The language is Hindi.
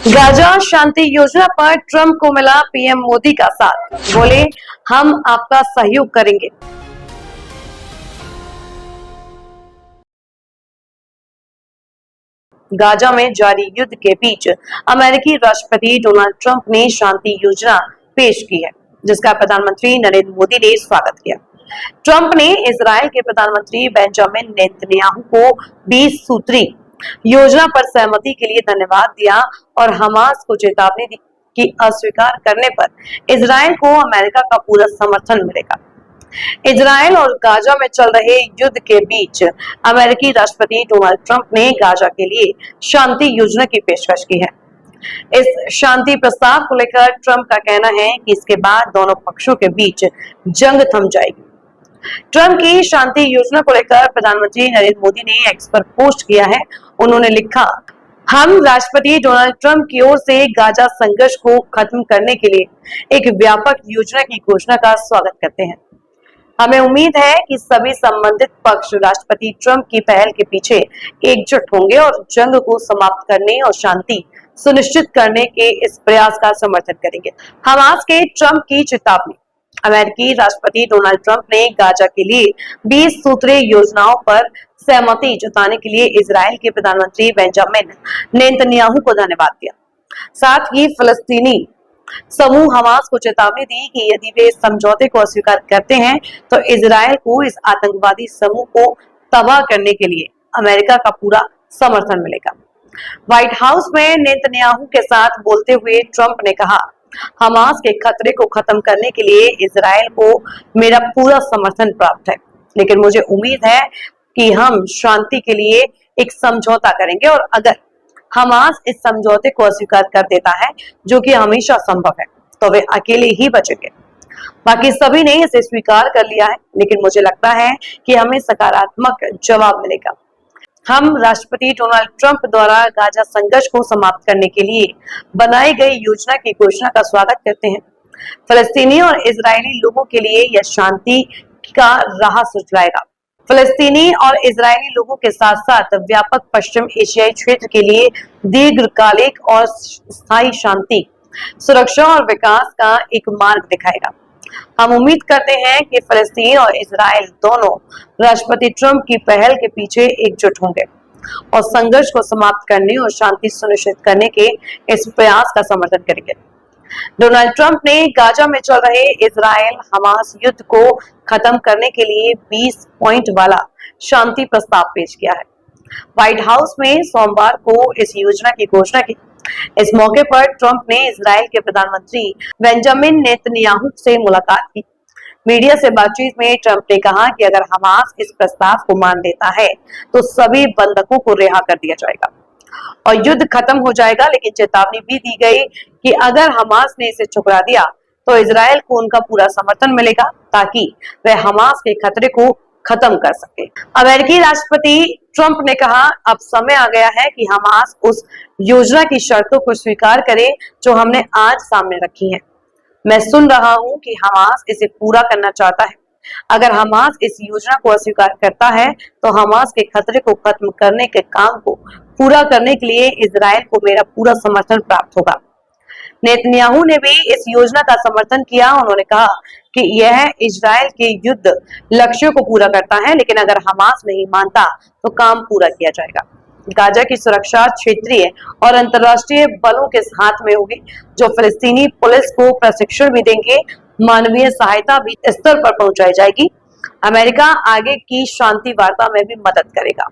गाजा शांति योजना पर ट्रंप को मिला पीएम मोदी का साथ, बोले हम आपका सहयोग करेंगे। गाजा में जारी युद्ध के बीच अमेरिकी राष्ट्रपति डोनाल्ड ट्रंप ने शांति योजना पेश की है, जिसका प्रधानमंत्री नरेंद्र मोदी ने स्वागत किया। ट्रंप ने इजराइल के प्रधानमंत्री बेंजामिन नेतन्याहू को 20 सूत्री योजना पर सहमति के लिए धन्यवाद दिया और हमास को चेतावनी दी कि अस्वीकार करने पर इजराइल को अमेरिका का पूरा समर्थन मिलेगा। इजराइल और गाजा में चल रहे युद्ध के बीच अमेरिकी राष्ट्रपति डोनाल्ड ट्रंप ने गाजा के लिए शांति योजना की पेशकश की है। इस शांति प्रस्ताव को लेकर ट्रंप का कहना है कि इसके बाद दोनों पक्षों के बीच जंग थम जाएगी। ट्रंप की शांति योजना को लेकर प्रधानमंत्री नरेंद्र मोदी ने एक्स पर पोस्ट किया है। उन्होंने लिखा, हम राष्ट्रपति डोनाल्ड ट्रंप की ओर से गाजा संघर्ष को खत्म करने के लिए एक व्यापक योजना की घोषणा का स्वागत करते हैं। हमें उम्मीद है कि सभी संबंधित पक्ष राष्ट्रपति ट्रंप की पहल के पीछे एकजुट होंगे और जंग को समाप्त करने और शांति सुनिश्चित करने के इस प्रयास का समर्थन करेंगे। हमास के ट्रंप की चेतावनी। अमेरिकी राष्ट्रपति डोनाल्ड ट्रंप ने गाजा के लिए 20 सूत्रीय योजनाओं पर सहमति जताने के लिए इजराइल के प्रधानमंत्री बेंजामिन नेतन्याहू को धन्यवाद दिया। साथ ही फिलिस्तीनी समूह हमास को चेतावनी दी कि यदि वे इस समझौते को अस्वीकार करते हैं तो इजराइल को इस आतंकवादी समूह को तबाह करने के लिए अमेरिका का पूरा समर्थन मिलेगा। व्हाइट हाउस में नेतन्याहू के साथ बोलते हुए ट्रंप ने कहा, हमास के खतरे को खत्म करने के लिए इजराइल को मेरा पूरा समर्थन प्राप्त है, लेकिन मुझे उम्मीद है कि हम शांति के लिए एक समझौता करेंगे और अगर हमास इस समझौते को अस्वीकार कर देता है, जो कि हमेशा संभव है, तो वे अकेले ही बचेंगे। बाकी सभी ने इसे स्वीकार कर लिया है, लेकिन मुझे लगता है कि हमें सकारात्मक जवाब मिलेगा। हम राष्ट्रपति डोनाल्ड ट्रंप द्वारा गाजा संघर्ष को समाप्त करने के लिए बनाई गई योजना की घोषणा का स्वागत करते हैं। फिलिस्तीनी और इजरायली लोगों के लिए यह शांति का राह सुझाएगा। फिलिस्तीनी और इजरायली लोगों के साथ साथ व्यापक पश्चिम एशियाई क्षेत्र के लिए दीर्घकालिक और स्थायी शांति, सुरक्षा और विकास का एक मार्ग दिखाएगा। हम उम्मीद करते हैं कि फिलिस्तीन और इजराइल दोनों राष्ट्रपति ट्रंप की पहल के पीछे एकजुट होंगे और संघर्ष को समाप्त करने और शांति सुनिश्चित करने के इस प्रयास का समर्थन करेंगे। डोनाल्ड ट्रंप ने गाजा में चल रहे इजराइल हमास युद्ध को खत्म करने के लिए 20 पॉइंट वाला शांति प्रस्ताव पेश किया है। व्हाइट हाउस में सोमवार को इस योजना की घोषणा की। इस मौके पर ट्रंप ने इजराइल के प्रधानमंत्री बेंजामिन नेतन्याहू से मुलाकात की। मीडिया से बातचीत में ट्रंप ने कहा कि अगर हमास इस प्रस्ताव को मान लेता है तो सभी बंधकों को रिहा कर दिया जाएगा और युद्ध खत्म हो जाएगा, लेकिन चेतावनी भी दी गई कि अगर हमास ने इसे ठुकरा दिया तो इजराइल को उनका पूरा समर्थन मिलेगा ताकि वह हमास के खतरे को खत्म कर सके। अमेरिकी राष्ट्रपति ट्रंप ने कहा, अब समय आ गया है कि हमास उस योजना की शर्तों को स्वीकार करे जो हमने आज सामने रखी है। मैं सुन रहा हूं कि हमास इसे पूरा करना चाहता है। अगर हमास इस योजना को अस्वीकार करता है तो हमास के खतरे को खत्म करने के काम को पूरा करने के लिए इजराइल को मेरा पूरा समर्थन प्राप्त होगा। नेतन्याहू ने भी इस योजना का समर्थन किया। उन्होंने कहा कि यह इजराइल के युद्ध लक्ष्यों को पूरा करता है, लेकिन अगर हमास नहीं मानता तो काम पूरा किया जाएगा। गाजा की सुरक्षा क्षेत्रीय और अंतर्राष्ट्रीय बलों के हाथ में होगी, जो फिलिस्तीनी पुलिस को प्रशिक्षण भी देंगे। मानवीय सहायता भी स्तर पर पहुंचाई जाएगी। अमेरिका आगे की शांति वार्ता में भी मदद करेगा।